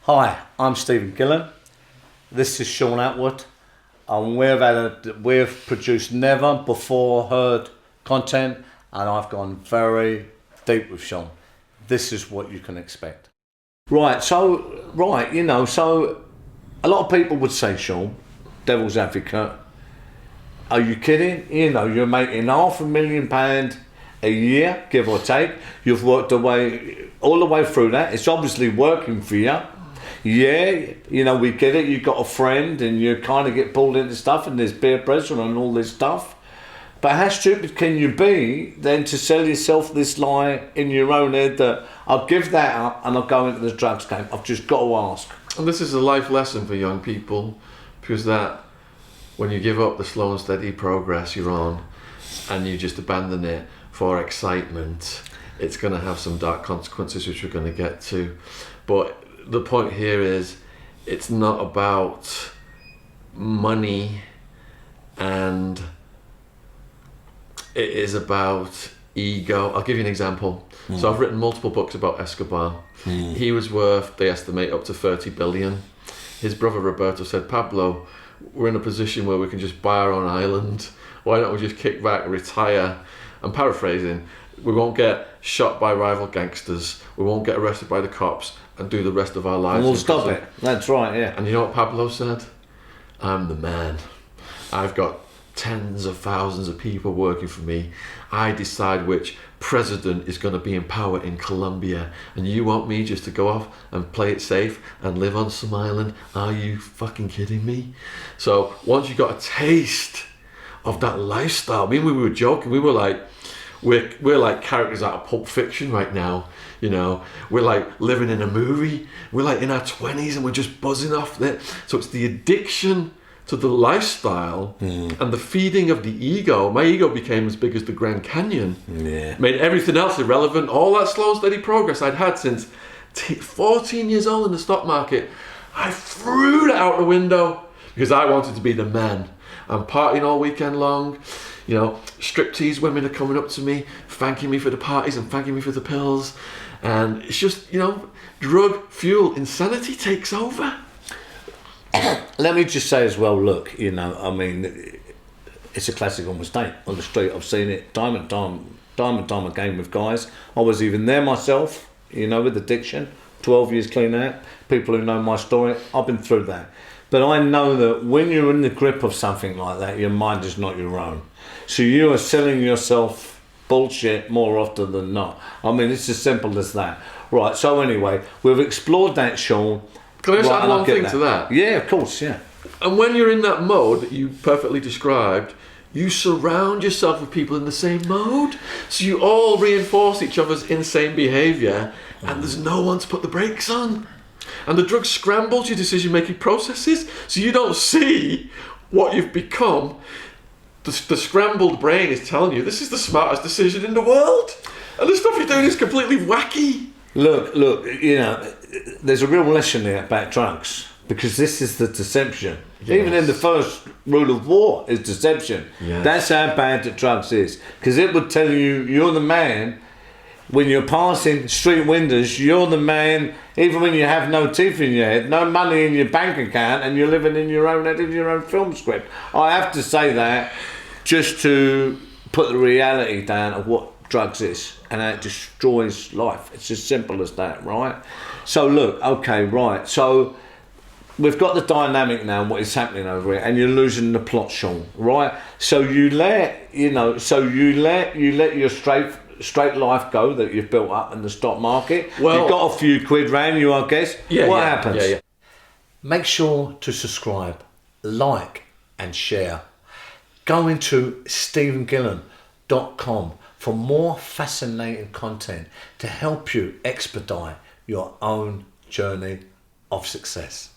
Hi, I'm Stephen Gillen. This is Shaun Attwood, and we've produced never before heard content, and I've gone very deep with Shaun. This is what you can expect. So a lot of people would say, Shaun, devil's advocate, are you kidding? You're making £500,000 a year, give or take. You've worked all the way through that. It's obviously working for you. Yeah, we get it. You've got a friend and you kind of get pulled into stuff and there's peer pressure and all this stuff. But how stupid can you be then to sell yourself this lie in your own head that I'll give that up and I'll go into the drugs game? I've just got to ask. And this is a life lesson for young people, because that when you give up the slow and steady progress you're on and you just abandon it for excitement, it's going to have some dark consequences which we're going to get to. But the point here is, it's not about money, and it is about ego. I'll give you an example. So I've written multiple books about Escobar. He was worth, they estimate, up to 30 billion. His brother Roberto said, Pablo, we're in a position where we can just buy our own island. Why don't we just kick back, retire? I'm paraphrasing. We won't get shot by rival gangsters. We won't get arrested by the cops and do the rest of our lives. And we'll stop it. That's right, yeah. And you know what Pablo said? I'm the man. I've got tens of thousands of people working for me. I decide which president is going to be in power in Colombia, and you want me just to go off and play it safe and live on some island? Are you fucking kidding me? So once you got a taste of that lifestyle, I mean, we were joking, we were like, we're like characters out of Pulp Fiction right now. We're like living in a movie. We're like in our 20s and we're just buzzing off it. So it's the addiction to the lifestyle and the feeding of the ego. My ego became as big as the Grand Canyon. Yeah. Made everything else irrelevant. All that slow and steady progress I'd had since 14 years old in the stock market, I threw that out the window because I wanted to be the man. I'm partying all weekend long. Striptease women are coming up to me, thanking me for the parties and thanking me for the pills. And it's just, drug fuel insanity takes over. Let me just say as well, look, it's a classical mistake on the street. I've seen it time and time again with guys. I was even there myself, with addiction, 12 years clean out. People who know my story, I've been through that. But I know that when you're in the grip of something like that, your mind is not your own. So you are selling yourself bullshit more often than not. It's as simple as that. Right, so anyway, we've explored that, Shaun. Can I just add one thing to that? Yeah, of course, yeah. And when you're in that mode that you perfectly described, you surround yourself with people in the same mode. So you all reinforce each other's insane behaviour, and there's no one to put the brakes on. And the drug scrambles your decision-making processes, so you don't see what you've become. The scrambled brain is telling you, this is the smartest decision in the world. And the stuff you're doing is completely wacky. Look, there's a real lesson there about drugs, because this is the deception. Yes. Even in the first rule of war is deception. Yes. That's how bad the drugs is. Because it would tell you, you're the man. When you're passing street windows, you're the man, even when you have no teeth in your head, no money in your bank account, and you're living in your own head, in your own film script. I have to say that just to put the reality down of what drugs is and how it destroys life. It's as simple as that, right? So look, okay, right. So we've got the dynamic now and what is happening over here, and you're losing the plot, Shaun, right? So you let your straight life go that you've built up in the stock market. Well, you've got a few quid round you, I guess. What happens? Yeah. Make sure to subscribe, like and share. Go into StephenGillen.com for more fascinating content to help you expedite your own journey of success.